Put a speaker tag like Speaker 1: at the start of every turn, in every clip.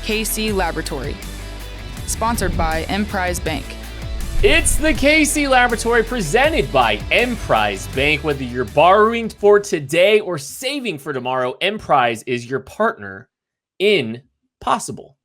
Speaker 1: KC Laboratory. Sponsored by Emprise Bank.
Speaker 2: It's the KC Laboratory presented by Emprise Bank. Whether you're borrowing for today or saving for tomorrow, Emprise is your partner in possible.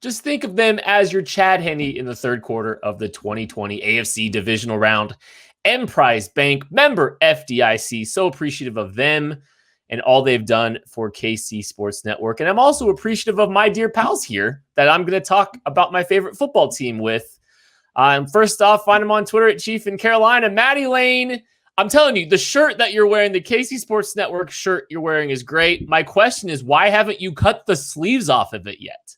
Speaker 2: Just think of them as your Chad Henne in the third quarter of the 2020 AFC divisional round. Emprise Bank, member FDIC. So appreciative of them and all they've done for KC Sports Network. And I'm also appreciative of my dear pals here that I'm going to talk about my favorite football team with. First off, find him on Twitter at Chief in Carolina. Maddie Lane, I'm telling you, the shirt that you're wearing, the KC Sports Network shirt you're wearing is great. My question is, why haven't you cut the sleeves off of it yet?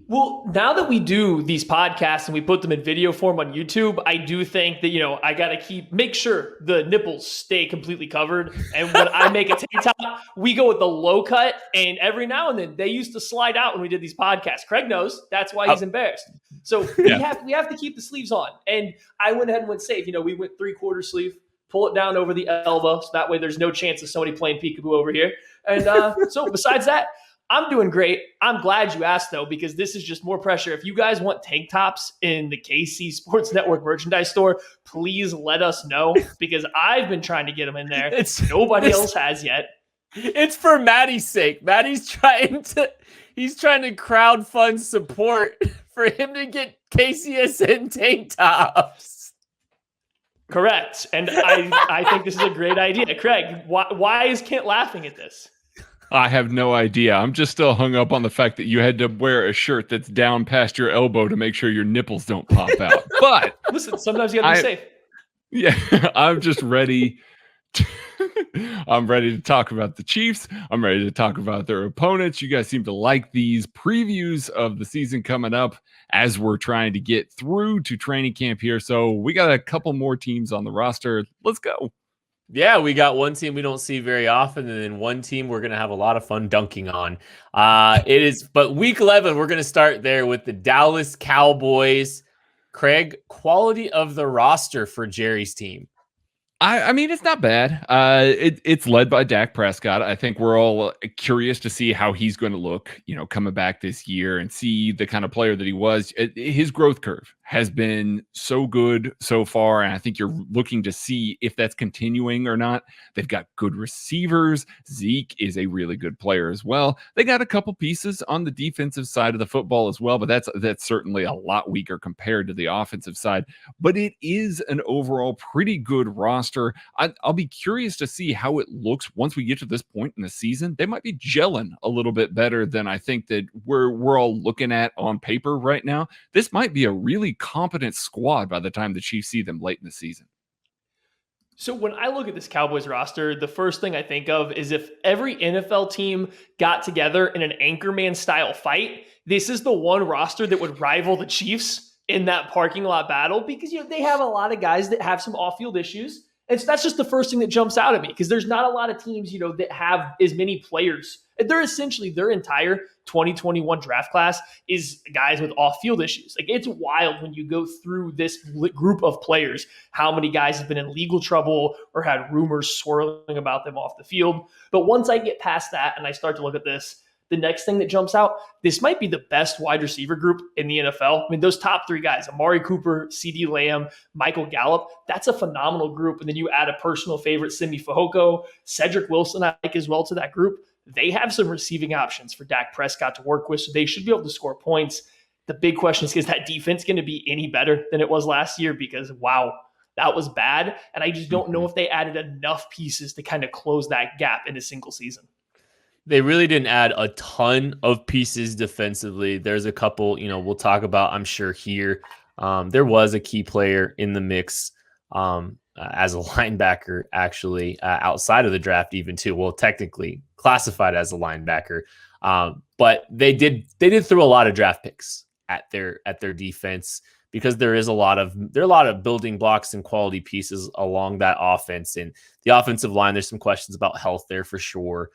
Speaker 3: Well, now that we do these podcasts and we put them in video form on YouTube, I do think that, I got to make sure the nipples stay completely covered. And when I make a tank top, we go with the low cut. And every now and then they used to slide out when we did these podcasts. Craig knows that's why he's embarrassed. So we have to keep the sleeves on. And I went ahead and went safe. We went 3/4 sleeve, pull it down over the elbow. So that way there's no chance of somebody playing peekaboo over here. And so besides that, I'm doing great. I'm glad you asked, though, because this is just more pressure. If you guys want tank tops in the KC Sports Network merchandise store, please let us know, because I've been trying to get them in there. Nobody else has yet.
Speaker 2: It's for Maddie's sake. Maddie's trying to crowdfund support for him to get KCSN tank tops.
Speaker 3: Correct. And I think this is a great idea. Craig, why is Kent laughing at this?
Speaker 4: I have no idea. I'm just still hung up on the fact that you had to wear a shirt that's down past your elbow to make sure your nipples don't pop out. But
Speaker 3: listen, sometimes you gotta be safe.
Speaker 4: Yeah, I'm just ready. I'm ready to talk about the Chiefs. I'm ready to talk about their opponents. You guys seem to like these previews of the season coming up as we're trying to get through to training camp here. So we got a couple more teams on the roster. Let's go.
Speaker 2: Yeah, we got one team we don't see very often, and then one team we're going to have a lot of fun dunking on. But week 11, we're going to start there with the Dallas Cowboys. Craig, quality of the roster for Jerry's team.
Speaker 4: I mean, it's not bad. It's led by Dak Prescott. I think we're all curious to see how he's going to look, coming back this year and see the kind of player that he was. His growth curve has been so good so far, and I think you're looking to see if that's continuing or not. They've got good receivers. Zeke is a really good player as well. They got a couple pieces on the defensive side of the football as well, but that's certainly a lot weaker compared to the offensive side. But it is an overall pretty good roster. I'll be curious to see how it looks once we get to this point in the season. They might be gelling a little bit better than I think that we're all looking at on paper right now. This might be a really competent squad by the time the Chiefs see them late in the season.
Speaker 3: So when I look at this Cowboys roster, the first thing I think of is if every NFL team got together in an Anchorman style fight, this is the one roster that would rival the Chiefs in that parking lot battle, because they have a lot of guys that have some off-field issues. And so that's just the first thing that jumps out at me, because there's not a lot of teams, that have as many players. They're essentially, their entire 2021 draft class is guys with off-field issues. Like, it's wild when you go through this group of players, how many guys have been in legal trouble or had rumors swirling about them off the field. But once I get past that and I start to look at this, the next thing that jumps out, this might be the best wide receiver group in the NFL. I mean, those top three guys, Amari Cooper, CeeDee Lamb, Michael Gallup, that's a phenomenal group. And then you add a personal favorite, Simi Fehoko, Cedric Wilson, I like as well, to that group. They have some receiving options for Dak Prescott to work with, so they should be able to score points. The big question is that defense going to be any better than it was last year? Because, wow, that was bad. And I just don't know if they added enough pieces to kind of close that gap in a single season.
Speaker 2: They really didn't add a ton of pieces defensively. There's a couple, we'll talk about, I'm sure, here. There was a key player in the mix as a linebacker, actually, outside of the draft even too. Well, technically classified as a linebacker. But they did throw a lot of draft picks at their defense, because there are a lot of building blocks and quality pieces along that offense. And the offensive line, there's some questions about health there for sure.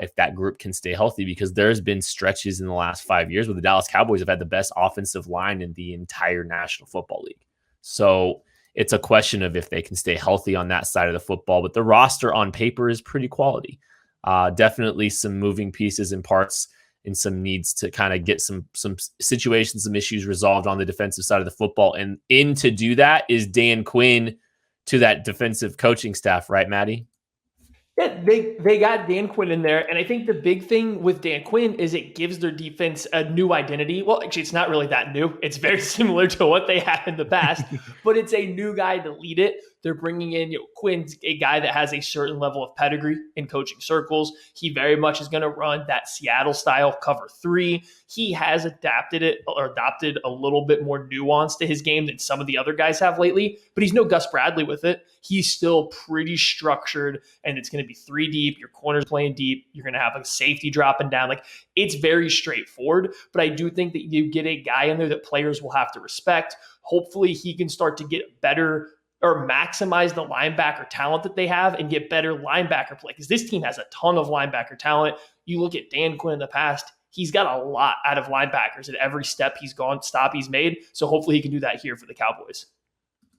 Speaker 2: If that group can stay healthy, because there's been stretches in the last 5 years where the Dallas Cowboys have had the best offensive line in the entire National Football League. So it's a question of if they can stay healthy on that side of the football. But the roster on paper is pretty quality. Definitely some moving pieces and parts. and some needs to kind of get some situations, some issues resolved on the defensive side of the football. And in to do that is Dan Quinn to that defensive coaching staff, right, Maddie?
Speaker 3: Yeah, they got Dan Quinn in there, and I think the big thing with Dan Quinn is it gives their defense a new identity. Well, actually, it's not really that new. It's very similar to what they had in the past, but it's a new guy to lead it. They're bringing in, Quinn's a guy that has a certain level of pedigree in coaching circles. He very much is going to run that Seattle style cover 3. He has adapted a little bit more nuance to his game than some of the other guys have lately, but he's no Gus Bradley with it. He's still pretty structured, and it's going to be 3 deep. Your corner's playing deep. You're going to have a safety dropping down. Like, it's very straightforward, but I do think that you get a guy in there that players will have to respect. Hopefully he can start to get better or maximize the linebacker talent that they have and get better linebacker play, because this team has a ton of linebacker talent. You look at Dan Quinn in the past, he's got a lot out of linebackers at every step he's made. So hopefully he can do that here for the Cowboys.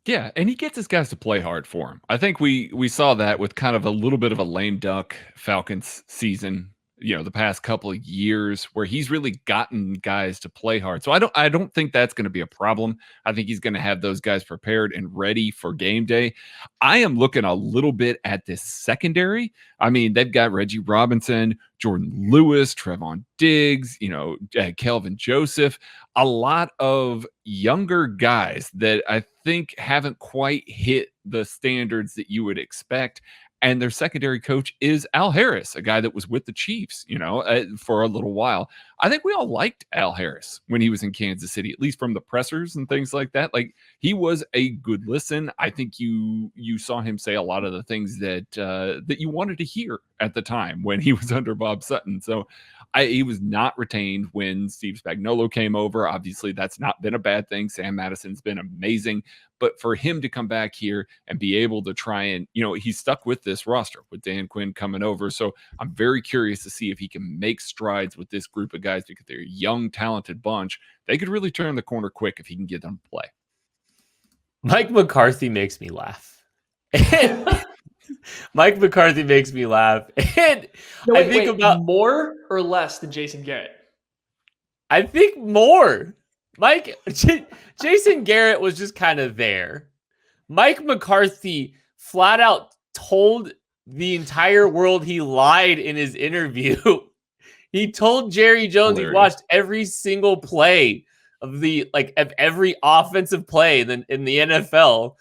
Speaker 4: Yeah, and he gets his guys to play hard for him. I think we saw that with kind of a little bit of a lame duck Falcons season, the past couple of years, where he's really gotten guys to play hard. So I don't think that's going to be a problem. I think he's going to have those guys prepared and ready for game day. I am looking a little bit at this secondary. I mean, they've got Reggie Robinson, Jordan Lewis, Trevon Diggs, Kelvin Joseph, a lot of younger guys that I think haven't quite hit the standards that you would expect. And their secondary coach is Al Harris, a guy that was with the Chiefs, for a little while. I think we all liked Al Harris when he was in Kansas City, at least from the pressers and things like that. Like, he was a good listen. I think you saw him say a lot of the things that you wanted to hear at the time when he was under Bob Sutton. So he was not retained when Steve Spagnuolo came over. Obviously, that's not been a bad thing. Sam Madison's been amazing. But for him to come back here and be able to try and, he's stuck with this roster with Dan Quinn coming over. So I'm very curious to see if he can make strides with this group of guys, because they're a young, talented bunch. They could really turn the corner quick if he can get them to play.
Speaker 2: Mike McCarthy makes me laugh. Mike McCarthy makes me laugh. And I think about
Speaker 3: more or less than Jason Garrett.
Speaker 2: I think more. Jason Garrett was just kind of there. Mike McCarthy flat out told the entire world he lied in his interview. He told Jerry Jones he watched every single play of every offensive play in the NFL.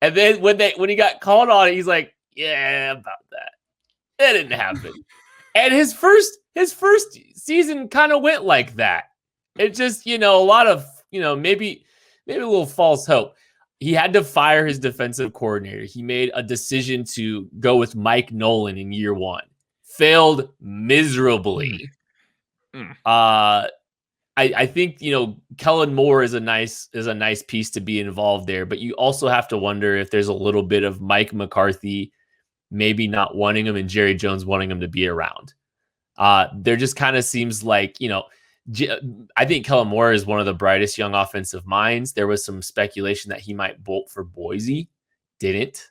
Speaker 2: And then when he got called on it, he's like, yeah, about that. That didn't happen. And his first season kind of went like that. It just, a lot of, maybe a little false hope. He had to fire his defensive coordinator. He made a decision to go with Mike Nolan in year 1. Failed miserably. I think, Kellen Moore is a nice piece to be involved there, but you also have to wonder if there's a little bit of Mike McCarthy maybe not wanting him and Jerry Jones wanting him to be around. There just kind of seems like, I think Kellen Moore is one of the brightest young offensive minds. There was some speculation that he might bolt for Boise. Didn't.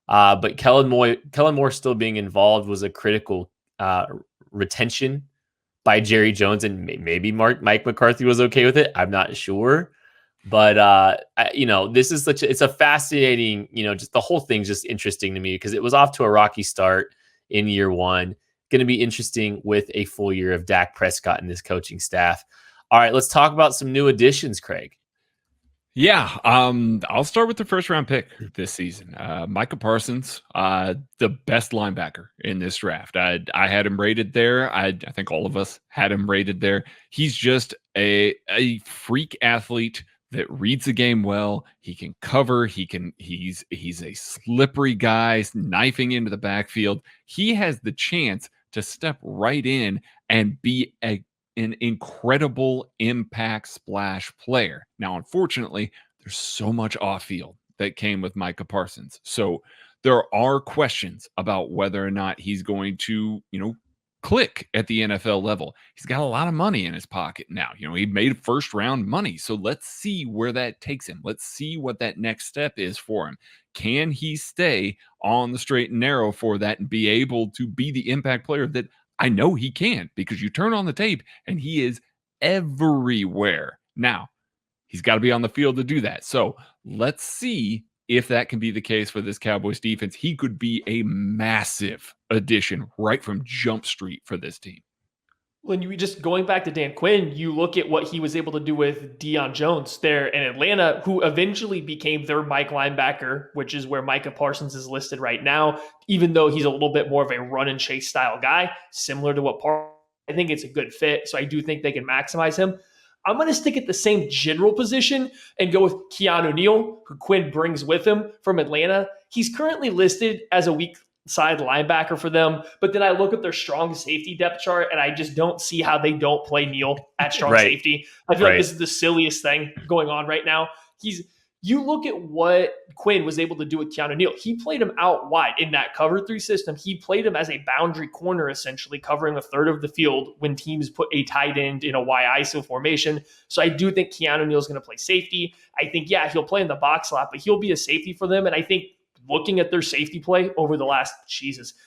Speaker 2: But Kellen Moore still being involved was a critical retention by Jerry Jones, and maybe Mike McCarthy was okay with it. I'm not sure. But, this is it's a fascinating, just the whole thing's just interesting to me, because it was off to a rocky start in year 1. Going to be interesting with a full year of Dak Prescott and this coaching staff. All right, let's talk about some new additions, Craig.
Speaker 4: Yeah, I'll start with the first round pick this season. Micah Parsons, the best linebacker in this draft. I had him rated there. I think all of us had him rated there. He's just a freak athlete that reads the game well. He can cover. He's a slippery guy, knifing into the backfield. He has the chance to step right in and be an incredible impact splash player. Now, unfortunately, there's so much off field that came with Micah Parsons. So there are questions about whether or not he's going to, click at the NFL level. He's got a lot of money in his pocket now. He made first round money. So let's see where that takes him. Let's see what that next step is for him. Can he stay on the straight and narrow for that and be able to be the impact player that I know he can, because you turn on the tape and he is everywhere. Now, he's got to be on the field to do that. So let's see if that can be the case for this Cowboys defense. He could be a massive addition right from Jump Street for this team.
Speaker 3: When you just going back to Dan Quinn, you look at what he was able to do with Deion Jones there in Atlanta, who eventually became their Mike linebacker, which is where Micah Parsons is listed right now, even though he's a little bit more of a run and chase style guy, similar to what I think it's a good fit. So I do think they can maximize him. I'm going to stick at the same general position and go with Keanu Neal, who Quinn brings with him from Atlanta. He's currently listed as a weak side linebacker for them, but then I look at their strong safety depth chart and I just don't see how they don't play Neal at strong safety. I feel like this is the silliest thing going on right now. You look at what Quinn was able to do with Keanu Neal. He played him out wide in that cover 3 system. He played him as a boundary corner, essentially covering a third of the field when teams put a tight end in a Y ISO formation. So I do think Keanu Neal is going to play safety. I think, he'll play in the box slot, but he'll be a safety for them. And I think looking at their safety play over the last,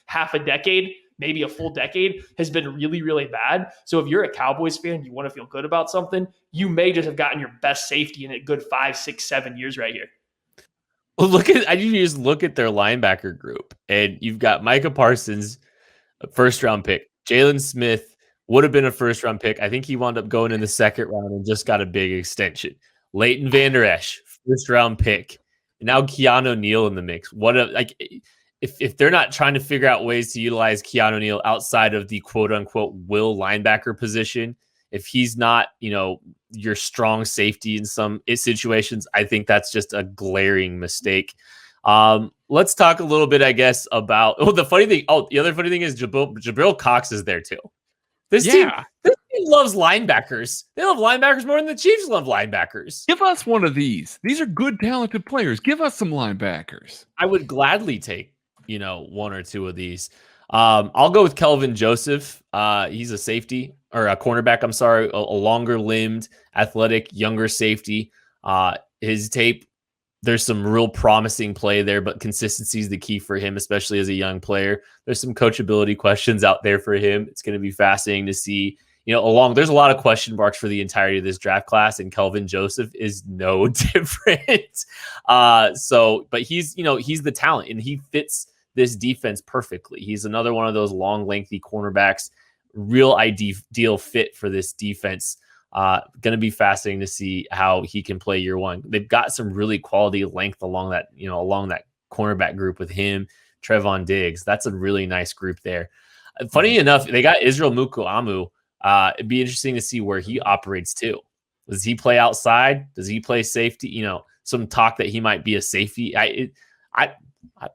Speaker 3: half a decade, maybe a full decade, has been really, really bad. So if you're a Cowboys fan, you want to feel good about something, you may just have gotten your best safety in a good 5, 6, 7 years right here.
Speaker 2: Well, you just look at their linebacker group, and you've got Micah Parsons, a first-round pick. Jalen Smith would have been a first-round pick. I think he wound up going in the second round and just got a big extension. Leighton Vander Esch, first-round pick. And now Keanu Neal in the mix. If they're not trying to figure out ways to utilize Keanu Neal outside of the quote unquote will linebacker position, if he's not, your strong safety in some situations, I think that's just a glaring mistake. Let's talk a little bit, I guess, about the other funny thing is Jabril Cox is there too. This team loves linebackers. They love linebackers more than the Chiefs love linebackers.
Speaker 4: Give us one of these. These are good, talented players. Give us some linebackers.
Speaker 2: I would gladly take, one or two of these. I'll go with Kelvin Joseph. He's a safety or a cornerback. I'm sorry, a longer limbed, athletic, younger safety. His tape, there's some real promising play there, but consistency is the key for him, especially as a young player. There's some coachability questions out there for him. It's going to be fascinating to see. There's a lot of question marks for the entirety of this draft class, and Kelvin Joseph is no different. But he's the talent, and he fits this defense perfectly. He's another one of those long, lengthy cornerbacks, real ideal fit for this defense. Going to be fascinating to see how he can play year one. They've got some really quality length along that cornerback group with him, Trevon Diggs. That's a really nice group there. Funny enough, they got Israel Mukuamu. It'd be interesting to see where he operates too. Does he play outside? Does he play safety? Some talk that he might be a safety. I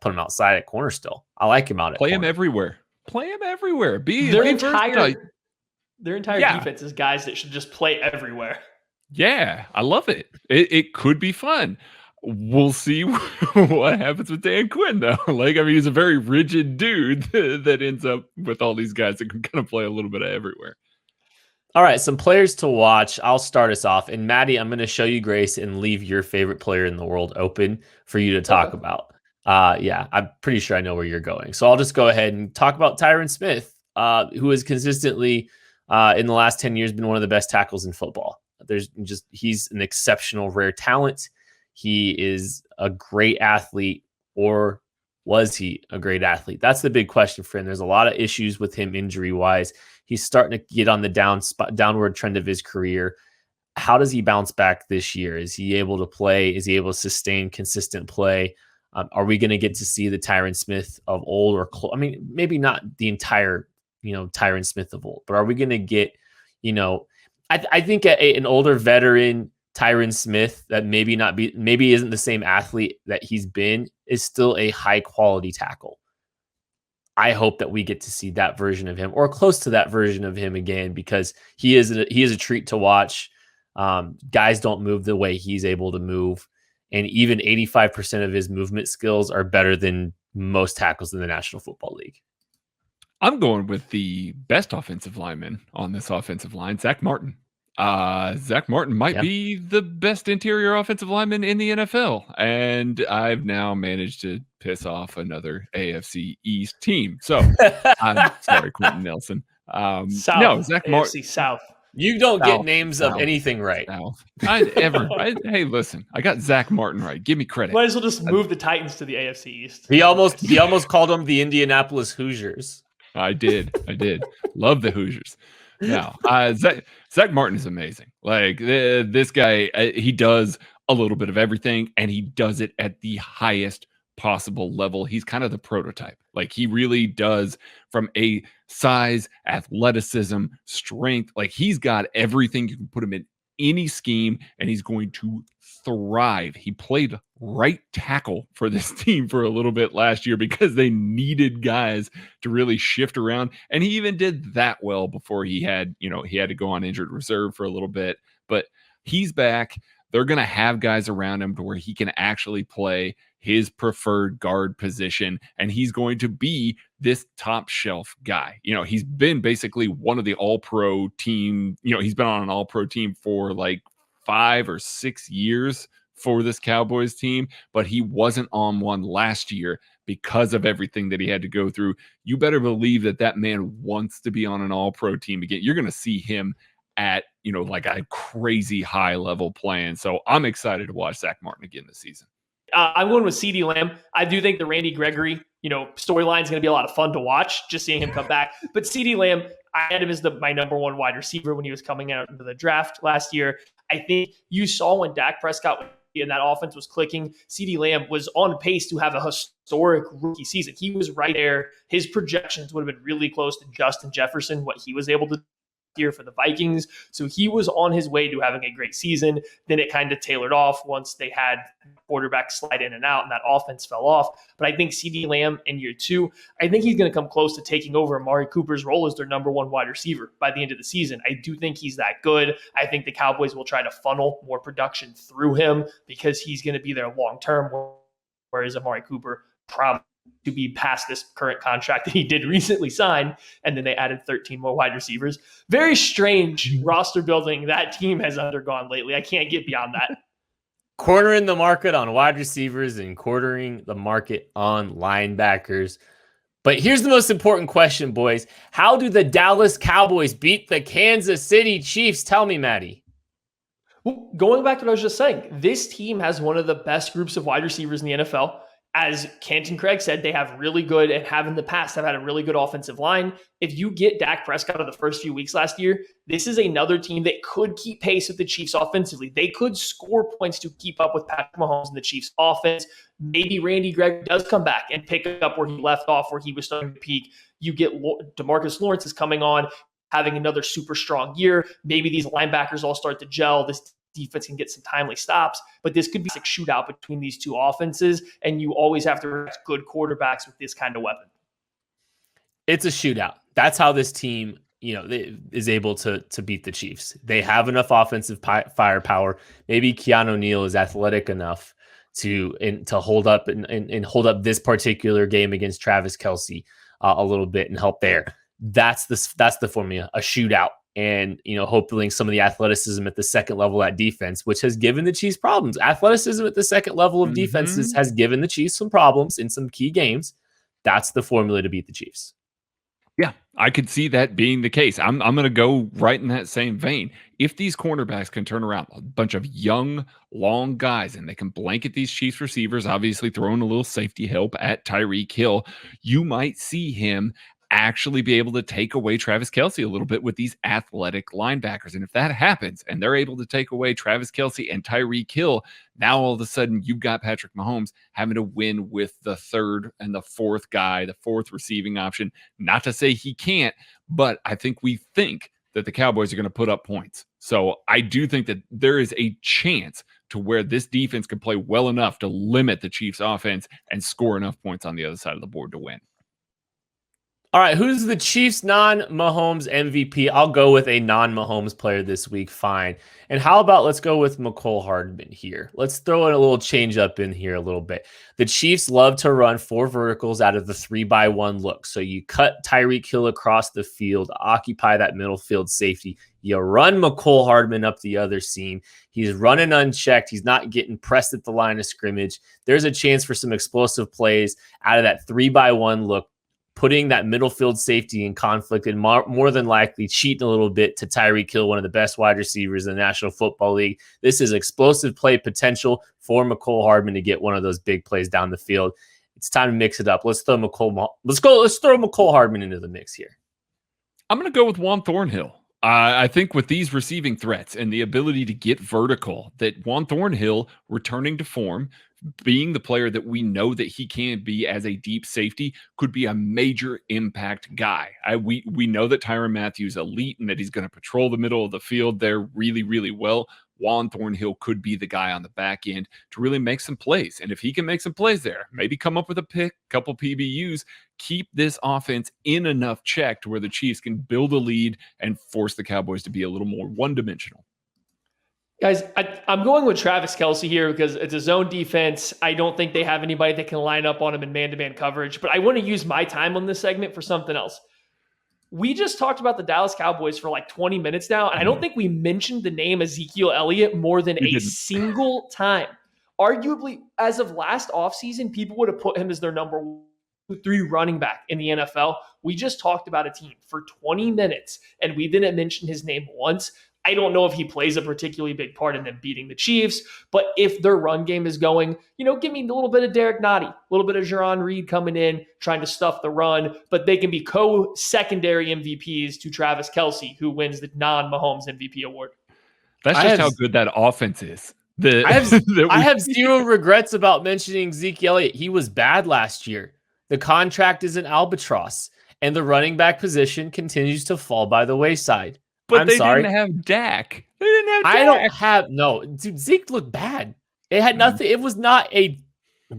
Speaker 2: put him outside at corner still. I like him out at
Speaker 4: corner.
Speaker 2: Him
Speaker 4: everywhere. Play him everywhere.
Speaker 3: Their entire defense is guys that should just play everywhere.
Speaker 4: Yeah, I love it. It could be fun. We'll see what happens with Dan Quinn, though. He's a very rigid dude that ends up with all these guys that can kind of play a little bit of everywhere.
Speaker 2: All right, some players to watch. I'll start us off. And Maddie, I'm going to show you grace and leave your favorite player in the world open for you to talk about. I'm pretty sure I know where you're going. So I'll just go ahead and talk about Tyron Smith, who has consistently, in the last 10 years, been one of the best tackles in football. He's an exceptional, rare talent. He is a great athlete, or was he a great athlete? That's the big question for him. There's a lot of issues with him injury-wise. He's starting to get on the downward trend of his career. How does he bounce back this year? Is he able to play? Is he able to sustain consistent play? Are we going to get to see the Tyron Smith of old, or maybe not the entire, Tyron Smith of old, but are we going to get, I think an older veteran Tyron Smith that maybe isn't the same athlete that he's been, is still a high quality tackle. I hope that we get to see that version of him, or close to that version of him again, because he is a treat to watch. Guys don't move the way he's able to move. And even 85% of his movement skills are better than most tackles in the National Football League.
Speaker 4: I'm going with the best offensive lineman on this offensive line, Zach Martin. Zach Martin might be the best interior offensive lineman in the NFL. And I've now managed to piss off another AFC East team. So I'm sorry, Quentin Nelson.
Speaker 3: South,
Speaker 4: no, Zach Martin.
Speaker 3: South.
Speaker 2: You don't
Speaker 4: South,
Speaker 2: get names
Speaker 4: South,
Speaker 2: of anything right.
Speaker 4: South. Hey, listen, I got Zach Martin right. Give me credit.
Speaker 3: Might as well just move the Titans to the AFC East.
Speaker 2: He almost called them the Indianapolis Hoosiers.
Speaker 4: I did. Love the Hoosiers. No, Zach Martin is amazing. Like this guy, he does a little bit of everything, and he does it at the highest possible level. He's kind of the prototype. Like he really does, from a size, athleticism, strength. Like he's got everything. You can put him in any scheme, and he's going to thrive. He played right tackle for this team for a little bit last year because they needed guys to really shift around. And he even did that well before he had to go on injured reserve for a little bit, but he's back. They're going to have guys around him to where he can actually play his preferred guard position. And he's going to be this top shelf guy. He's been basically one of the all-pro team. He's been on an all-pro team for like 5 or 6 years for this Cowboys team, but he wasn't on one last year because of everything that he had to go through. You better believe that man wants to be on an all-pro team again. You're going to see him at, like a crazy high level playing. So I'm excited to watch Zach Martin again this season.
Speaker 3: I'm going with CeeDee Lamb. I do think the Randy Gregory, storyline is going to be a lot of fun to watch, just seeing him come back. But CeeDee Lamb, I had him as my number one wide receiver when he was coming out into the draft last year. I think you saw when Dak Prescott and that offense was clicking, CeeDee Lamb was on pace to have a historic rookie season. He was right there. His projections would have been really close to Justin Jefferson, what he was able to year for the Vikings. So he was on his way to having a great season. Then it kind of tailored off once they had quarterback slide in and out and that offense fell off. But I think CeeDee Lamb in year 2, I think he's going to come close to taking over Amari Cooper's role as their number one wide receiver by the end of the season. I do think he's that good. I think the Cowboys will try to funnel more production through him because he's going to be there long term, whereas Amari Cooper probably to be past this current contract that he did recently sign, and then they added 13 more wide receivers. Very strange roster building that team has undergone lately. I can't get beyond that.
Speaker 2: Cornering the market on wide receivers and quartering the market on linebackers. But here's the most important question, boys. How do the Dallas Cowboys beat the Kansas City Chiefs? Tell me, Maddie.
Speaker 3: Well, going back to what I was just saying, this team has one of the best groups of wide receivers in the NFL. As Canton Craig said, they have really good and have in the past have had a really good offensive line. If you get Dak Prescott of the first few weeks last year, this is another team that could keep pace with the Chiefs offensively. They could score points to keep up with Patrick Mahomes and the Chiefs offense. Maybe Randy Gregory does come back and pick up where he left off, where he was starting to peak. You get DeMarcus Lawrence is coming on, having another super strong year. Maybe these linebackers all start to gel. This defense can get some timely stops, but this could be a shootout between these two offenses, and you always have to have good quarterbacks with this kind of weapon.
Speaker 2: It's a shootout. That's how this team, is able to beat the Chiefs. They have enough offensive firepower. Maybe Keanu Neal is athletic enough to hold up and hold up this particular game against Travis Kelce a little bit and help there. That's the formula, a shootout. And, hopefully some of the athleticism at the second level at defense, which has given the Chiefs problems. Athleticism at the second level of defenses has given the Chiefs some problems in some key games. That's the formula to beat the Chiefs.
Speaker 4: Yeah, I could see that being the case. I'm going to go right in that same vein. If these cornerbacks can turn around a bunch of young, long guys and they can blanket these Chiefs receivers, obviously throwing a little safety help at Tyreek Hill, you might see him actually be able to take away Travis Kelce a little bit with these athletic linebackers. And if that happens and they're able to take away Travis Kelce and Tyreek Hill, now all of a sudden you've got Patrick Mahomes having to win with the third and the fourth guy, the fourth receiving option. Not to say he can't, but I think that the Cowboys are going to put up points. So I do think that there is a chance to where this defense can play well enough to limit the Chiefs offense and score enough points on the other side of the board to win.
Speaker 2: All right, who's the Chiefs non-Mahomes MVP? I'll go with a non-Mahomes player this week, fine. And how about let's go with McCole Hardman here. Let's throw in a little change up in here a little bit. The Chiefs love to run 4 verticals out of the 3-by-1 look. So you cut Tyreek Hill across the field, occupy that middle field safety. You run McCole Hardman up the other seam. He's running unchecked. He's not getting pressed at the line of scrimmage. There's a chance for some explosive plays out of that 3-by-1 look, putting that middle field safety in conflict and more than likely cheating a little bit to Tyreek Hill, one of the best wide receivers in the National Football League. This is explosive play potential for McCole Hardman to get one of those big plays down the field. It's time to mix it up. Let's throw McCole Hardman into the mix here.
Speaker 4: I'm going to go with Juan Thornhill. I think with these receiving threats and the ability to get vertical, that Juan Thornhill returning to form, being the player that we know that he can be as a deep safety, could be a major impact guy. We know that Tyrann Mathieu is elite and that he's going to patrol the middle of the field there really, really well. Juan Thornhill could be the guy on the back end to really make some plays. And if he can make some plays there, maybe come up with a pick, couple PBUs, keep this offense in enough check to where the Chiefs can build a lead and force the Cowboys to be a little more one-dimensional.
Speaker 3: Guys, I'm going with Travis Kelce here because it's a zone defense. I don't think they have anybody that can line up on him in man-to-man coverage, but I want to use my time on this segment for something else. We just talked about the Dallas Cowboys for like 20 minutes now, and I don't think we mentioned the name Ezekiel Elliott more than a single time. Arguably, as of last offseason, people would have put him as their number 3 running back in the NFL. We just talked about a team for 20 minutes, and we didn't mention his name once. I don't know if he plays a particularly big part in them beating the Chiefs, but if their run game is going, give me a little bit of Derek Nottie, a little bit of Jaron Reed coming in, trying to stuff the run, but they can be co-secondary MVPs to Travis Kelce, who wins the Non Mahomes MVP award.
Speaker 4: That's just how good that offense is.
Speaker 2: I have zero regrets about mentioning Zeke Elliott. He was bad last year. The contract is an albatross, and the running back position continues to fall by the wayside.
Speaker 4: But they didn't have Dak.
Speaker 2: Dude, Zeke looked bad. It had nothing. It was not a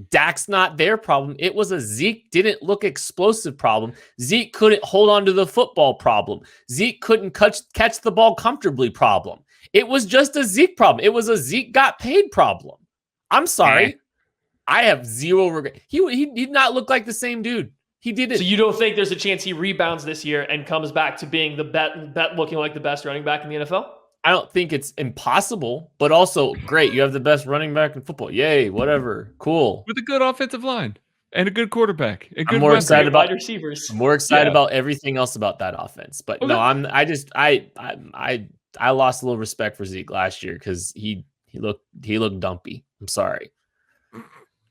Speaker 2: Dak's not their problem. It was a Zeke didn't look explosive problem. Zeke couldn't hold on to the football problem. Zeke couldn't catch the ball comfortably problem. It was just a Zeke problem. It was a Zeke got paid problem. I'm sorry. I have zero regret. He did not look like the same dude. He did it.
Speaker 3: So you don't think there's a chance he rebounds this year and comes back to being the bet looking like the best running back in the NFL?
Speaker 2: I don't think it's impossible, but also great. You have the best running back in football. Yay, whatever. Cool.
Speaker 4: With a good offensive line and a good quarterback.
Speaker 2: I'm more excited about
Speaker 3: wide receivers.
Speaker 2: I'm more excited about everything else about that offense. But no, I lost a little respect for Zeke last year because he looked dumpy. I'm sorry.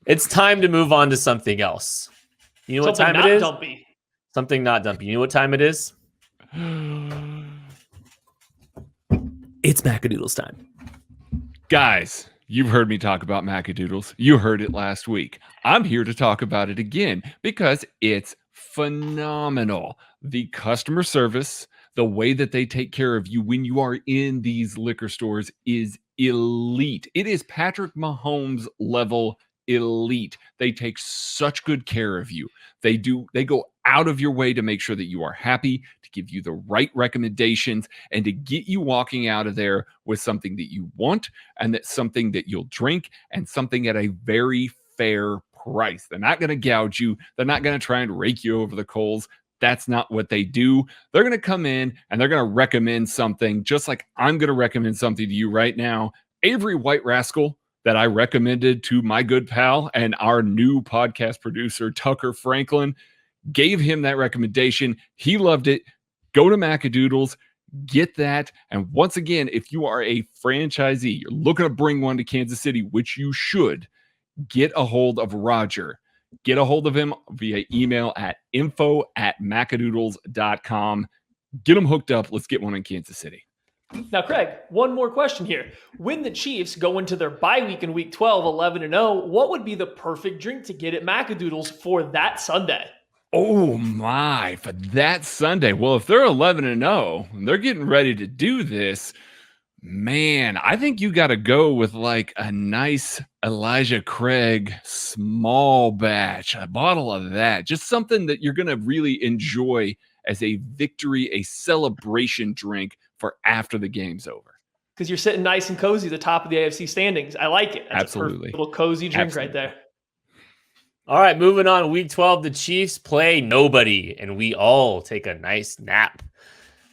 Speaker 2: It's time to move on to something else. You know what time it is?
Speaker 3: Dumpy.
Speaker 2: Something not dumpy. You know what time it is? It's Macadoodles time.
Speaker 4: Guys, you've heard me talk about Macadoodles. You heard it last week. I'm here to talk about it again because it's phenomenal. The customer service, the way that they take care of you when you are in these liquor stores is elite. It is Patrick Mahomes level elite. They take such good care of you. They go out of your way to make sure that you are happy, to give you the right recommendations, and to get you walking out of there with something that you want, and that's something that you'll drink, and something at a very fair price. They're not going to gouge you. They're not going to try and rake you over the coals. That's not what they do. They're going to come in and they're going to recommend something, just like I'm going to recommend something to you right now. Avery White Rascal, that I recommended to my good pal and our new podcast producer, Tucker Franklin, gave him that recommendation. He loved it. Go to Macadoodles, get that. And once again, if you are a franchisee, you're looking to bring one to Kansas City, which you should, get a hold of Roger. Get a hold of him via email at info@macadoodles.com. Get them hooked up. Let's get one in Kansas City.
Speaker 3: Now, Craig, one more question here. When the Chiefs go into their bye week in week 12, 11-0, what would be the perfect drink to get at Macadoodles for that Sunday?
Speaker 4: Oh my, for that Sunday. Well, if they're 11-0 and they're getting ready to do this, man, I think you got to go with like a nice Elijah Craig small batch, a bottle of that, just something that you're going to really enjoy as a victory, a celebration drink for after the game's over.
Speaker 3: Because you're sitting nice and cozy at the top of the AFC standings. I like it. That's
Speaker 4: absolutely.
Speaker 3: A little cozy drink right there.
Speaker 2: All right, moving on. Week 12, the Chiefs play nobody, and we all take a nice nap.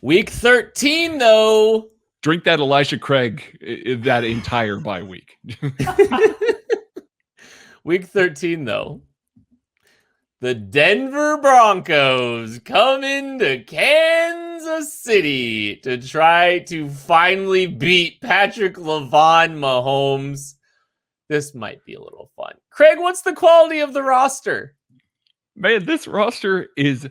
Speaker 2: Week 13, though.
Speaker 4: Drink that Elisha Craig that entire bye week.
Speaker 2: Week 13, though. The Denver Broncos come into Kansas City to try to finally beat Patrick Mahomes. This might be a little fun. Craig, what's the quality of the roster?
Speaker 4: Man, this roster is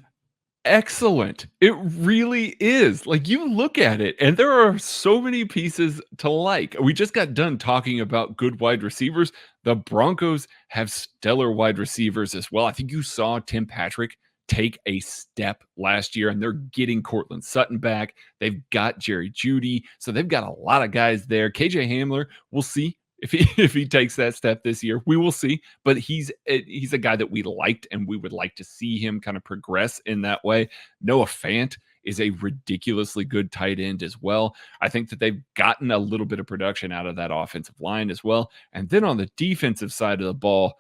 Speaker 4: excellent. It really is. Like, you look at it and there are so many pieces to like. We just got done talking about good wide receivers. The Broncos have stellar wide receivers as well. I think you saw Tim Patrick take a step last year, and they're getting Cortland Sutton back. They've got Jerry Jeudy. So they've got a lot of guys there. KJ Hamler, we'll see if he takes that step this year. We will see. But he's a guy that we liked, and we would like to see him kind of progress in that way. Noah Fant is a ridiculously good tight end as well. I think that they've gotten a little bit of production out of that offensive line as well. And then on the defensive side of the ball,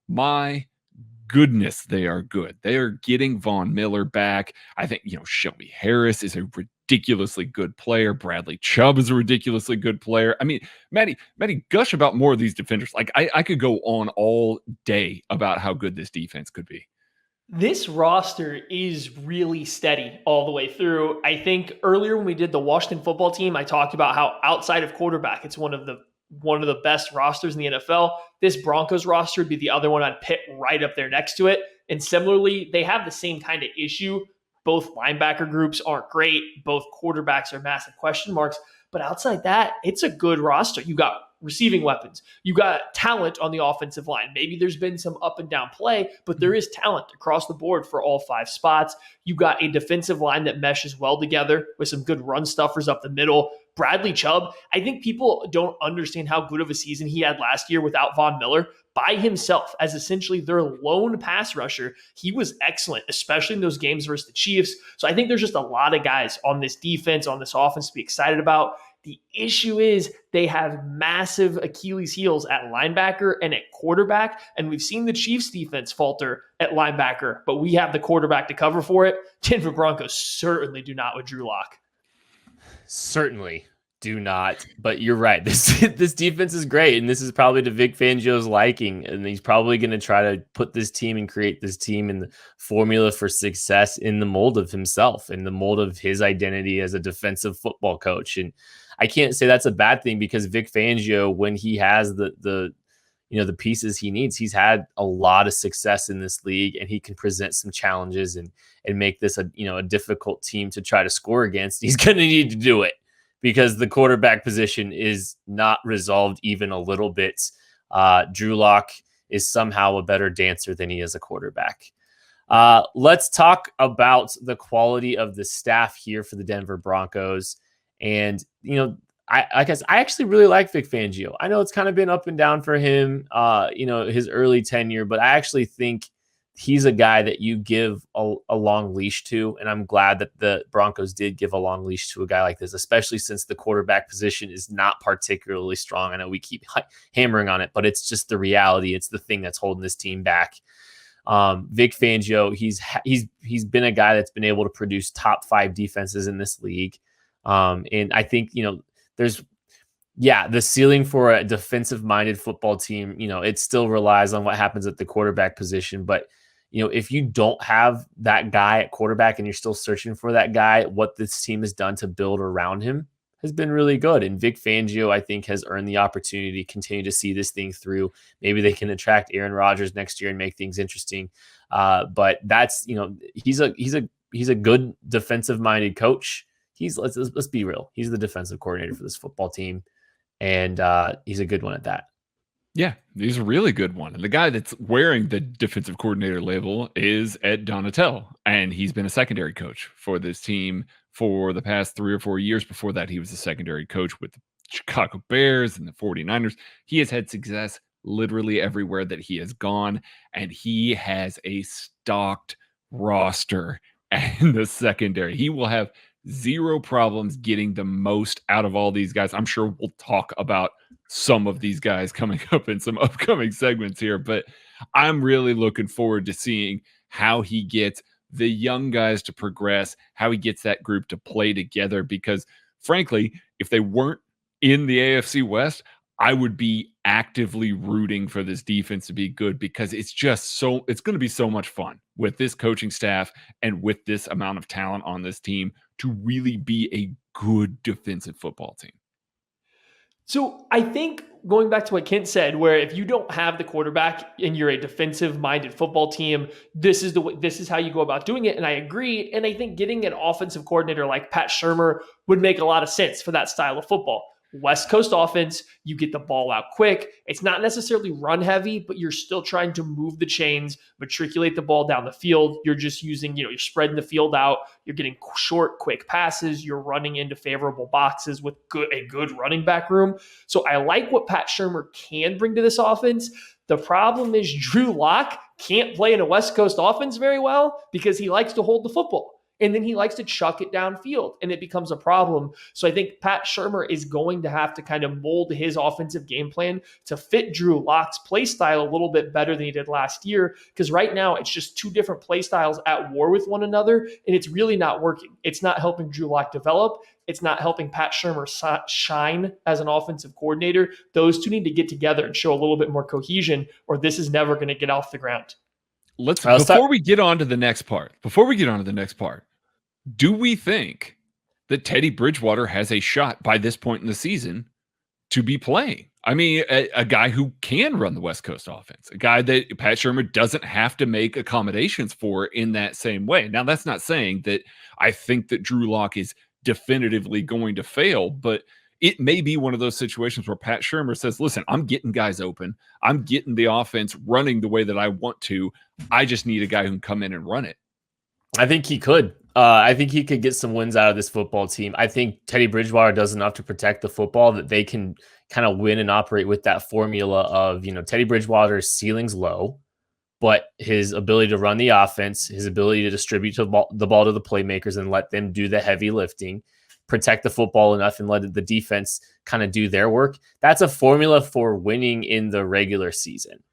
Speaker 4: my goodness, they are good. They are getting Von Miller back. I think, Shelby Harris is a ridiculously good player. Bradley Chubb is a ridiculously good player. I mean, Maddie, gush about more of these defenders. Like, I could go on all day about how good this defense could be.
Speaker 3: This roster is really steady all the way through. I think earlier when we did the Washington football team, I talked about how outside of quarterback, it's one of the best rosters in the NFL. This Broncos roster would be the other one I'd pit right up there next to it. And similarly, they have the same kind of issue. Both linebacker groups aren't great. Both quarterbacks are massive question marks. But outside that, it's a good roster. You got receiving weapons. You got talent on the offensive line. Maybe there's been some up and down play, but there is talent across the board for all 5 spots. You got a defensive line that meshes well together with some good run stuffers up the middle. Bradley Chubb, I think people don't understand how good of a season he had last year without Von Miller. By himself, as essentially their lone pass rusher, he was excellent, especially in those games versus the Chiefs. So I think there's just a lot of guys on this defense, on this offense to be excited about. The issue is they have massive Achilles heels at linebacker and at quarterback, and we've seen the Chiefs defense falter at linebacker, but we have the quarterback to cover for it. Denver Broncos certainly do not with Drew Lock.
Speaker 2: Certainly do not, but you're right. This defense is great, and this is probably to Vic Fangio's liking, and he's probably going to try to put this team and create this team in the formula for success in the mold of himself, in the mold of his identity as a defensive football coach. And I can't say that's a bad thing, because Vic Fangio, when he has the pieces he needs, he's had a lot of success in this league, and he can present some challenges and make this a difficult team to try to score against. He's going to need to do it, because the quarterback position is not resolved even a little bit. Drew Lock is somehow a better dancer than he is a quarterback. Let's talk about the quality of the staff here for the Denver Broncos. And, I guess I actually really like Vic Fangio. I know it's kind of been up and down for him, his early tenure, but I actually think he's a guy that you give a long leash to. And I'm glad that the Broncos did give a long leash to a guy like this, especially since the quarterback position is not particularly strong. I know we keep hammering on it, but it's just the reality. It's the thing that's holding this team back. Vic Fangio, he's been a guy that's been able to produce top 5 defenses in this league. And I think, there's the ceiling for a defensive minded football team, it still relies on what happens at the quarterback position. But, if you don't have that guy at quarterback and you're still searching for that guy, what this team has done to build around him has been really good. And Vic Fangio, I think, has earned the opportunity to continue to see this thing through. Maybe they can attract Aaron Rodgers next year and make things interesting. But that's, he's a good defensive minded coach. Let's be real. He's the defensive coordinator for this football team, and he's a good one at that.
Speaker 4: Yeah, he's a really good one. And the guy that's wearing the defensive coordinator label is Ed Donatel, and he's been a secondary coach for this team for the past 3 or 4 years. Before that, he was a secondary coach with the Chicago Bears and the 49ers. He has had success literally everywhere that he has gone, and he has a stocked roster in the secondary. He will have zero problems getting the most out of all these guys. I'm sure we'll talk about some of these guys coming up in some upcoming segments here, but I'm really looking forward to seeing how he gets the young guys to progress, how he gets that group to play together. Because frankly, if they weren't in the AFC West, I would be actively rooting for this defense to be good, because it's going to be so much fun with this coaching staff and with this amount of talent on this team to really be a good defensive football team.
Speaker 3: So I think going back to what Kent said, where if you don't have the quarterback and you're a defensive-minded football team, this is how you go about doing it. And I agree. And I think getting an offensive coordinator like Pat Shurmur would make a lot of sense for that style of football. West Coast offense, you get the ball out quick. It's not necessarily run heavy, but you're still trying to move the chains, matriculate the ball down the field. You're just using, you're spreading the field out. You're getting short, quick passes. You're running into favorable boxes with a good running back room. So I like what Pat Shurmur can bring to this offense. The problem is Drew Lock can't play in a West Coast offense very well because he likes to hold the football. And then he likes to chuck it downfield, and it becomes a problem. So I think Pat Shurmur is going to have to kind of mold his offensive game plan to fit Drew Lock's play style a little bit better than he did last year, because right now it's just two different play styles at war with one another, and it's really not working. It's not helping Drew Lock develop. It's not helping Pat Shurmur shine as an offensive coordinator. Those two need to get together and show a little bit more cohesion, or this is never going to get off the ground.
Speaker 4: Before we get on to the next part, do we think that Teddy Bridgewater has a shot by this point in the season to be playing? I mean, a guy who can run the West Coast offense, a guy that Pat Shurmur doesn't have to make accommodations for in that same way. Now, that's not saying that I think that Drew Lock is definitively going to fail, but it may be one of those situations where Pat Shurmur says, listen, I'm getting guys open. I'm getting the offense running the way that I want to. I just need a guy who can come in and run it.
Speaker 2: I think he could. I think he could get some wins out of this football team. I think Teddy Bridgewater does enough to protect the football that they can kind of win and operate with that formula of, Teddy Bridgewater's ceiling's low, but his ability to run the offense, his ability to distribute the ball to the playmakers and let them do the heavy lifting, protect the football enough and let the defense kind of do their work. That's a formula for winning in the regular season.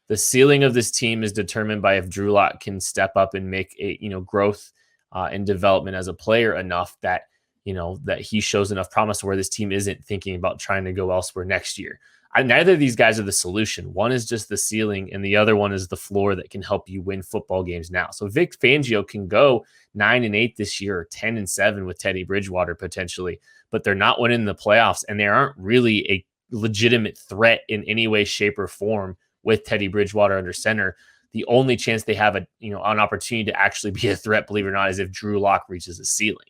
Speaker 2: The ceiling of this team is determined by if Drew Lock can step up and make a, growth and development as a player enough that, that he shows enough promise where this team isn't thinking about trying to go elsewhere next year. Neither of these guys are the solution. One is just the ceiling and the other one is the floor that can help you win football games now. So Vic Fangio can go 9-8 this year, or 10-7 with Teddy Bridgewater potentially, but they're not winning the playoffs and they aren't really a legitimate threat in any way, shape, or form with Teddy Bridgewater under center. The only chance they have an opportunity to actually be a threat, believe it or not, is if Drew Lock reaches a ceiling.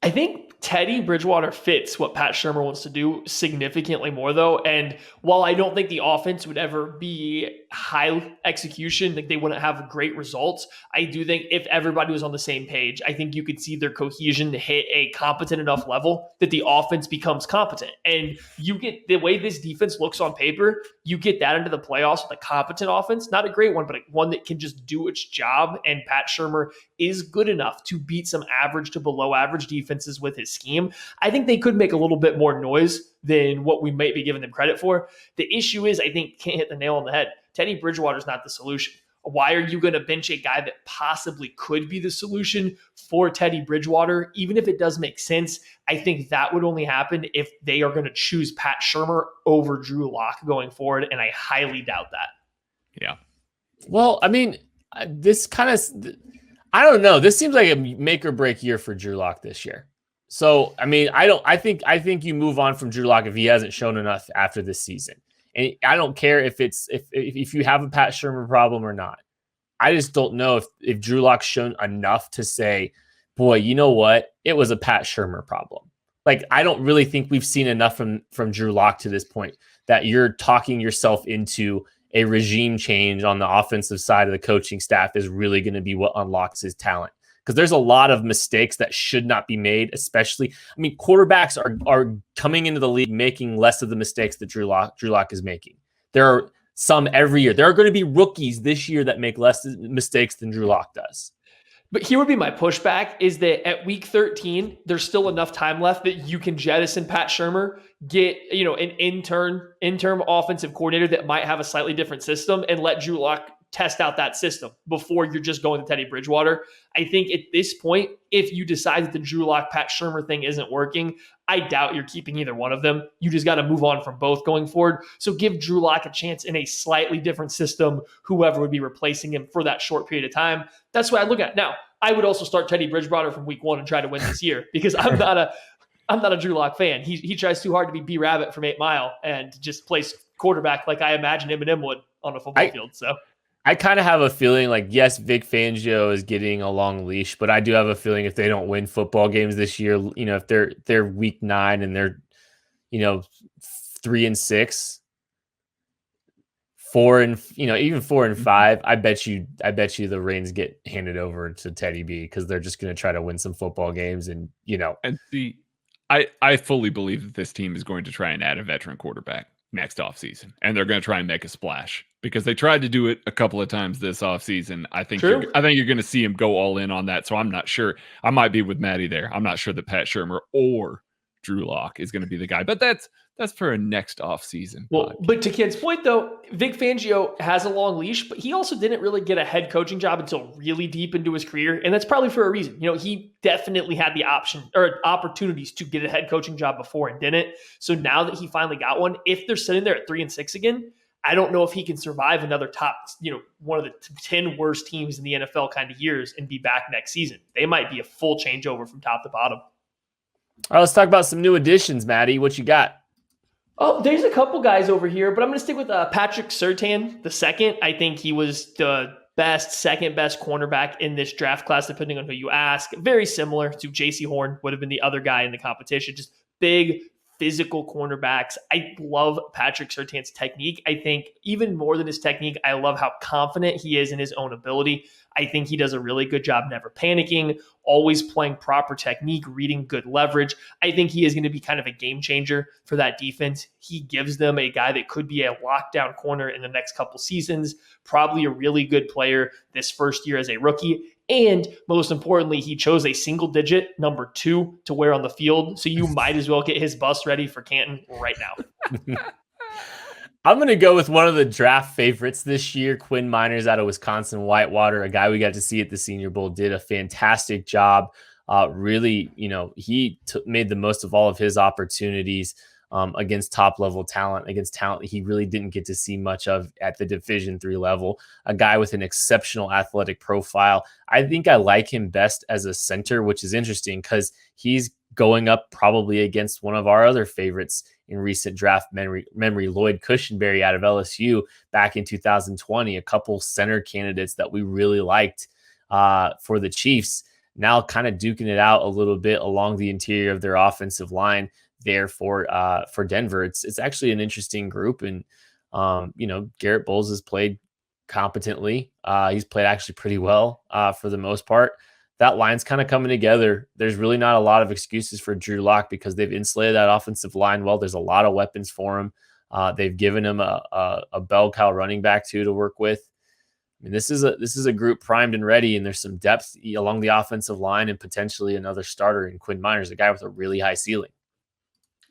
Speaker 3: I think Teddy Bridgewater fits what Pat Shurmur wants to do significantly more, though. And while I don't think the offense would ever be high execution, like they wouldn't have great results, I do think if everybody was on the same page, I think you could see their cohesion to hit a competent enough level that the offense becomes competent. And you get the way this defense looks on paper, you get that into the playoffs with a competent offense, not a great one, but one that can just do its job. And Pat Shurmur is good enough to beat some average to below average defenses with his scheme. I think they could make a little bit more noise than what we might be giving them credit for. The issue is, I think, can't hit the nail on the head. Teddy Bridgewater is not the solution. Why are you going to bench a guy that possibly could be the solution for Teddy Bridgewater? Even if it does make sense, I think that would only happen if they are going to choose Pat Shurmur over Drew Lock going forward, and I highly doubt that.
Speaker 4: Yeah.
Speaker 2: Well, I mean, this kind of, I don't know. This seems like a make or break year for Drew Lock this year. So, I mean, I think you move on from Drew Lock if he hasn't shown enough after this season. And I don't care if you have a Pat Shurmur problem or not. I just don't know if Drew Lock's shown enough to say, boy, you know what? It was a Pat Shurmur problem. Like, I don't really think we've seen enough from Drew Lock to this point that you're talking yourself into a regime change on the offensive side of the coaching staff is really going to be what unlocks his talent. Because there's a lot of mistakes that should not be made, especially, I mean, quarterbacks are coming into the league making less of the mistakes that Drew Lock is making. There are some every year. There are going to be rookies this year that make less mistakes than Drew Lock does.
Speaker 3: But here would be my pushback is that at week 13, there's still enough time left that you can jettison Pat Shurmur, get, an interim offensive coordinator that might have a slightly different system, and let Drew Lock test out that system before you're just going to Teddy Bridgewater. I think at this point, if you decide that the Drew Lock, Pat Shurmur thing isn't working, I doubt you're keeping either one of them. You just got to move on from both going forward. So give Drew Lock a chance in a slightly different system, whoever would be replacing him for that short period of time. That's what I look at. Now, I would also start Teddy Bridgewater from week 1 and try to win this year because I'm not a Drew Lock fan. He tries too hard to be B Rabbit from 8 Mile and just plays quarterback like I imagine Eminem would on a football field. So
Speaker 2: I kind of have a feeling like, yes, Vic Fangio is getting a long leash, but I do have a feeling if they don't win football games this year, if they're week 9 and they're, 3-6, 4 and even 4 and 5, I bet you the reins get handed over to Teddy B because they're just going to try to win some football games and
Speaker 4: I fully believe that this team is going to try and add a veteran quarterback next offseason, and they're going to try and make a splash because they tried to do it a couple of times this offseason. I think you're going to see him go all in on that. So I'm not sure. I might be with Maddie there. I'm not sure that Pat Shurmur or Drew Lock is going to be the guy, but that's for a next offseason.
Speaker 3: Well, but to Ken's point though, Vic Fangio has a long leash, but he also didn't really get a head coaching job until really deep into his career. And that's probably for a reason. He definitely had the option or opportunities to get a head coaching job before and didn't. So now that he finally got one, if they're sitting there at 3-6 again, I don't know if he can survive another top, one of the 10 worst teams in the NFL kind of years and be back next season. They might be a full changeover from top to bottom.
Speaker 2: All right, let's talk about some new additions, Maddie. What you got?
Speaker 3: Oh, there's a couple guys over here, but I'm going to stick with Patrick Surtain the second. I think he was the second best cornerback in this draft class, depending on who you ask. Very similar to J.C. Horn, would have been the other guy in the competition. Just big, physical cornerbacks. I love Patrick Surtain's technique. I think even more than his technique, I love how confident he is in his own ability. I think he does a really good job never panicking, always playing proper technique, reading good leverage. I think he is going to be kind of a game changer for that defense. He gives them a guy that could be a lockdown corner in the next couple seasons, probably a really good player this first year as a rookie. And most importantly, he chose a single-digit number 2 to wear on the field. So you might as well get his bus ready for Canton right now.
Speaker 2: I'm going to go with one of the draft favorites this year, Quinn Miners out of Wisconsin Whitewater, a guy we got to see at the Senior Bowl, did a fantastic job. Really, he made the most of all of his opportunities against top-level talent, against talent he really didn't get to see much of at the Division III level. A guy with an exceptional athletic profile. I think I like him best as a center, which is interesting because he's going up probably against one of our other favorites in recent draft memory, Lloyd Cushenberry out of LSU back in 2020, a couple center candidates that we really liked for the Chiefs, now kind of duking it out a little bit along the interior of their offensive line there for Denver. It's actually an interesting group. And, Garrett Boltz has played competently. He's played actually pretty well for the most part. That line's kind of coming together. There's really not a lot of excuses for Drew Lock because they've insulated that offensive line well. There's a lot of weapons for him. They've given him a bell cow running back too to work with. I mean, this is a group primed and ready, and there's some depth along the offensive line and potentially another starter in Quinn Miners, a guy with a really high ceiling.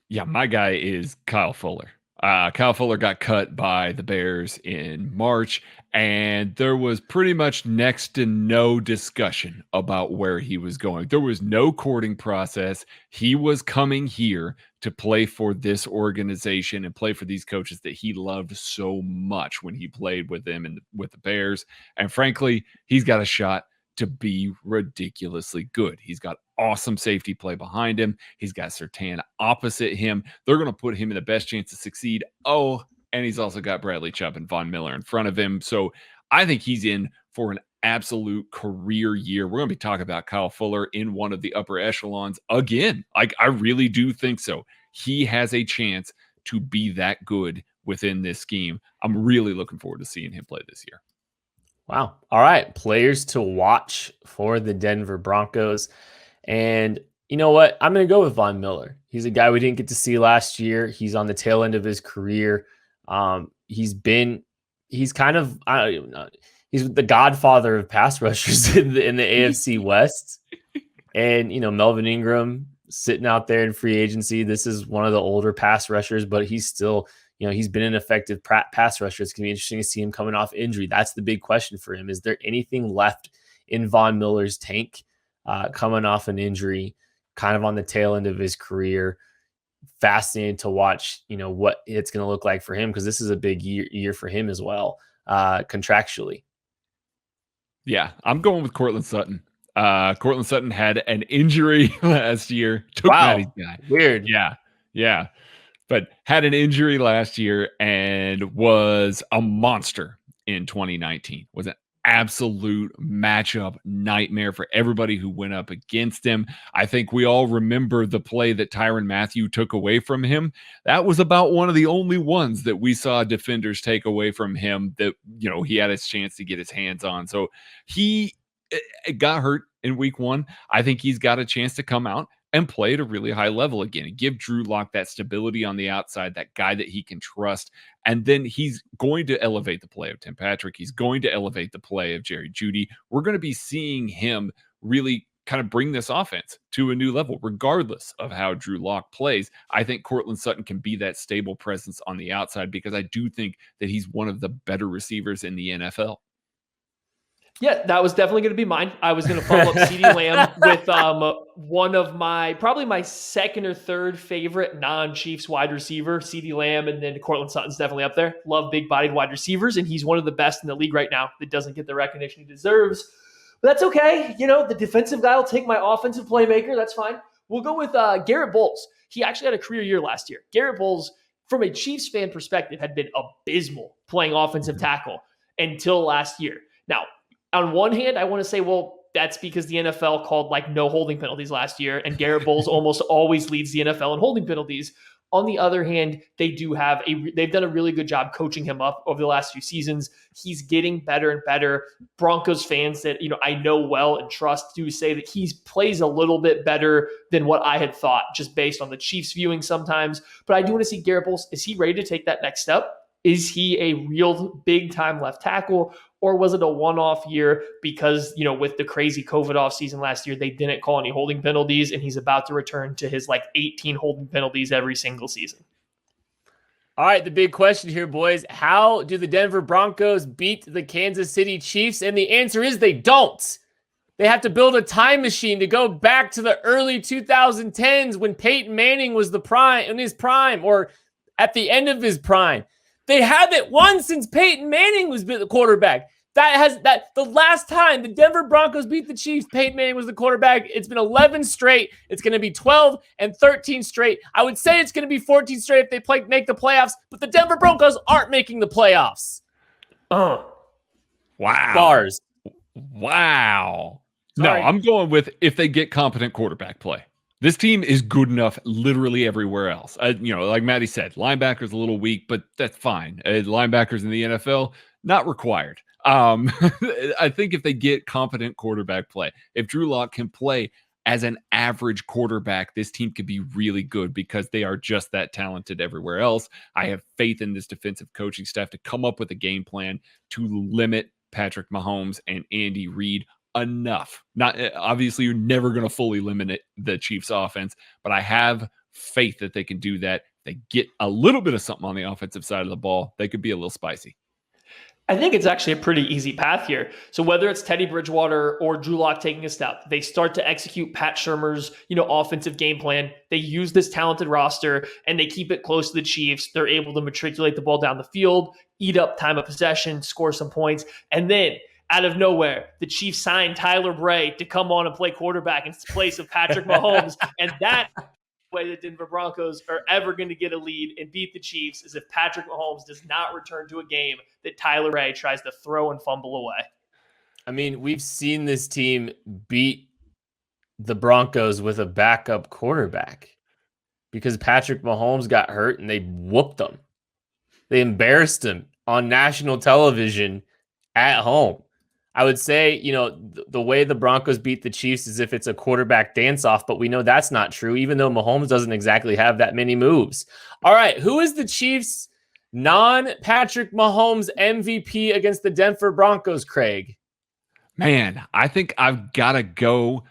Speaker 4: Yeah, my guy is Kyle Fuller. Kyle Fuller got cut by the Bears in March, and there was pretty much next to no discussion about where he was going. There was no courting process. He was coming here to play for this organization and play for these coaches that he loved so much when he played with them and with the Bears. And frankly, he's got a shot to be ridiculously good. He's got awesome safety play behind him. He's got Surtain opposite him. They're going to put him in the best chance to succeed. Oh, and he's also got Bradley Chubb and Von Miller in front of him. So I think he's in for an absolute career year. We're going to be talking about Kyle Fuller in one of the upper echelons again. I really do think so. He has a chance to be that good within this scheme. I'm really looking forward to seeing him play this year.
Speaker 2: Wow. All right. Players to watch for the Denver Broncos. And you know what? I'm going to go with Von Miller. He's a guy we didn't get to see last year. He's on the tail end of his career. He's kind of, he's the godfather of pass rushers in the AFC West. And, Melvin Ingram sitting out there in free agency. This is one of the older pass rushers, but he's still, he's been an effective pass rusher. It's going to be interesting to see him coming off injury. That's the big question for him. Is there anything left in Von Miller's tank coming off an injury, kind of on the tail end of his career? Fascinating to watch, what it's going to look like for him, because this is a big year for him as well, contractually.
Speaker 4: Yeah, I'm going with Cortland Sutton. Cortland Sutton had an injury last year. Took Maddie's guy.
Speaker 2: Weird.
Speaker 4: Yeah. But had an injury last year and was a monster in 2019. Was an absolute matchup nightmare for everybody who went up against him. I think we all remember the play that Tyron Matthew took away from him. That was about one of the only ones that we saw defenders take away from him that, he had his chance to get his hands on. So he got hurt in week 1. I think he's got a chance to come out and play at a really high level again and give Drew Lock that stability on the outside, that guy that he can trust. And then he's going to elevate the play of Tim Patrick. He's going to elevate the play of Jerry Jeudy. We're going to be seeing him really kind of bring this offense to a new level, regardless of how Drew Lock plays. I think Cortland Sutton can be that stable presence on the outside, because I do think that he's one of the better receivers in the NFL.
Speaker 3: Yeah, that was definitely going to be mine. I was going to follow up CeeDee Lamb with one of probably my second or third favorite non-Chiefs wide receiver, CeeDee Lamb, and then Cortland Sutton's definitely up there. Love big-bodied wide receivers, and he's one of the best in the league right now that doesn't get the recognition he deserves. But that's okay. The defensive guy will take my offensive playmaker. That's fine. We'll go with Garrett Boltz. He actually had a career year last year. Garrett Boltz, from a Chiefs fan perspective, had been abysmal playing offensive tackle until last year. Now, on one hand, I want to say, well, that's because the NFL called no holding penalties last year, and Garrett Boltz almost always leads the NFL in holding penalties. On the other hand, they've done a really good job coaching him up over the last few seasons. He's getting better and better. Broncos fans that I know well and trust do say that he plays a little bit better than what I had thought, just based on the Chiefs viewing sometimes. But I do want to see Garrett Boltz. Is he ready to take that next step? Is he a real big-time left tackle, or was it a one-off year because, with the crazy COVID offseason last year, they didn't call any holding penalties, and he's about to return to his 18 holding penalties every single season?
Speaker 2: All right, the big question here, boys. How do the Denver Broncos beat the Kansas City Chiefs? And the answer is they don't. They have to build a time machine to go back to the early 2010s when Peyton Manning was in his prime, or at the end of his prime. They haven't won since Peyton Manning was the quarterback. The last time the Denver Broncos beat the Chiefs, Peyton Manning was the quarterback. It's been 11 straight. It's going to be 12 and 13 straight. I would say it's going to be 14 straight if they make the playoffs, but the Denver Broncos aren't making the playoffs.
Speaker 4: Wow.
Speaker 2: Bars.
Speaker 4: Wow.
Speaker 2: Sorry.
Speaker 4: No, I'm going with if they get competent quarterback play. This team is good enough literally everywhere else. Like Maddie said, linebackers a little weak, but that's fine. Linebackers in the NFL, not required. I think if they get competent quarterback play, if Drew Lock can play as an average quarterback, this team could be really good because they are just that talented everywhere else. I have faith in this defensive coaching staff to come up with a game plan to limit Patrick Mahomes and Andy Reid enough. Not obviously, you're never going to fully limit the Chiefs offense, but I have faith that they can do that. They get a little bit of something on the offensive side of the ball, they could be a little spicy.
Speaker 3: I think it's actually a pretty easy path here. So whether it's Teddy Bridgewater or Drew Lock taking a step, they start to execute Pat Shurmur's, offensive game plan. They use this talented roster and they keep it close to the Chiefs. They're able to matriculate the ball down the field, eat up time of possession, score some points, and then out of nowhere, the Chiefs signed Tyler Bray to come on and play quarterback in place of Patrick Mahomes. And that way the Denver Broncos are ever going to get a lead and beat the Chiefs is if Patrick Mahomes does not return to a game that Tyler Bray tries to throw and fumble away.
Speaker 2: I mean, we've seen this team beat the Broncos with a backup quarterback because Patrick Mahomes got hurt and they whooped them. They embarrassed him on national television at home. I would say, the way the Broncos beat the Chiefs is if it's a quarterback dance-off, but we know that's not true, even though Mahomes doesn't exactly have that many moves. All right, who is the Chiefs' non-Patrick Mahomes MVP against the Denver Broncos, Craig?
Speaker 4: Man, I think I've got to go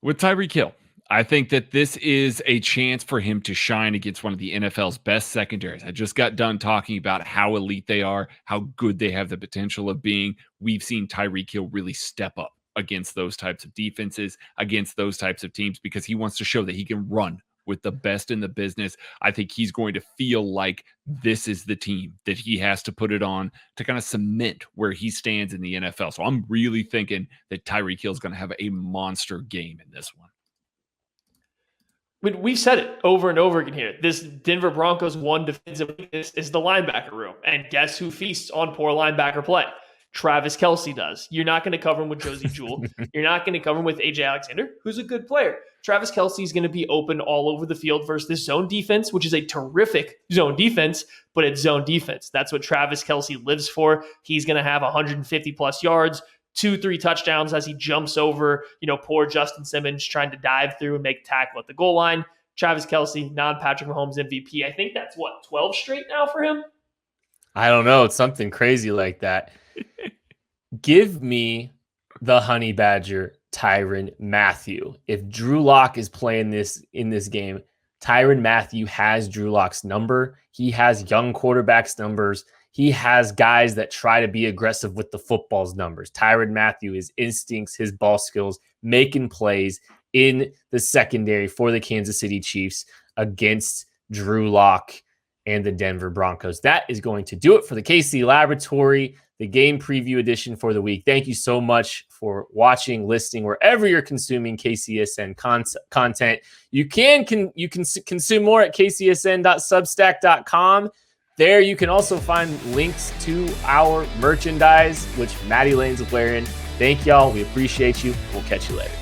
Speaker 4: with Tyreek Hill. I think that this is a chance for him to shine against one of the NFL's best secondaries. I just got done talking about how elite they are, how good they have the potential of being. We've seen Tyreek Hill really step up against those types of defenses, against those types of teams, because he wants to show that he can run with the best in the business. I think he's going to feel like this is the team that he has to put it on to kind of cement where he stands in the NFL. So I'm really thinking that Tyreek Hill is going to have a monster game in this one.
Speaker 3: We've said it over and over again here. This Denver Broncos one defensive weakness is the linebacker room. And guess who feasts on poor linebacker play? Travis Kelce does. You're not going to cover him with Josie Jewell. You're not going to cover him with AJ Alexander, who's a good player. Travis Kelce is going to be open all over the field versus this zone defense, which is a terrific zone defense, but it's zone defense. That's what Travis Kelce lives for. He's going to have 150 plus yards, 2-3 touchdowns as he jumps over, poor Justin Simmons trying to dive through and make a tackle at the goal line. Travis Kelce, non-Patrick Mahomes MVP. I think that's 12 straight now for him?
Speaker 2: I don't know. It's something crazy like that. Give me the Honey Badger, Tyron Matthew. If Drew Lock is playing this in this game, Tyron Matthew has Drew Lock's number. He has young quarterbacks numbers. He has guys that try to be aggressive with the football's numbers. Tyron Matthew, his instincts, his ball skills, making plays in the secondary for the Kansas City Chiefs against Drew Lock and the Denver Broncos. That is going to do it for the KC Laboratory, the game preview edition for the week. Thank you so much for watching, listening, wherever you're consuming KCSN content. You can consume more at kcsn.substack.com. There you can also find links to our merchandise, which Maddie Lane's wearing. Thank y'all. We appreciate you. We'll catch you later.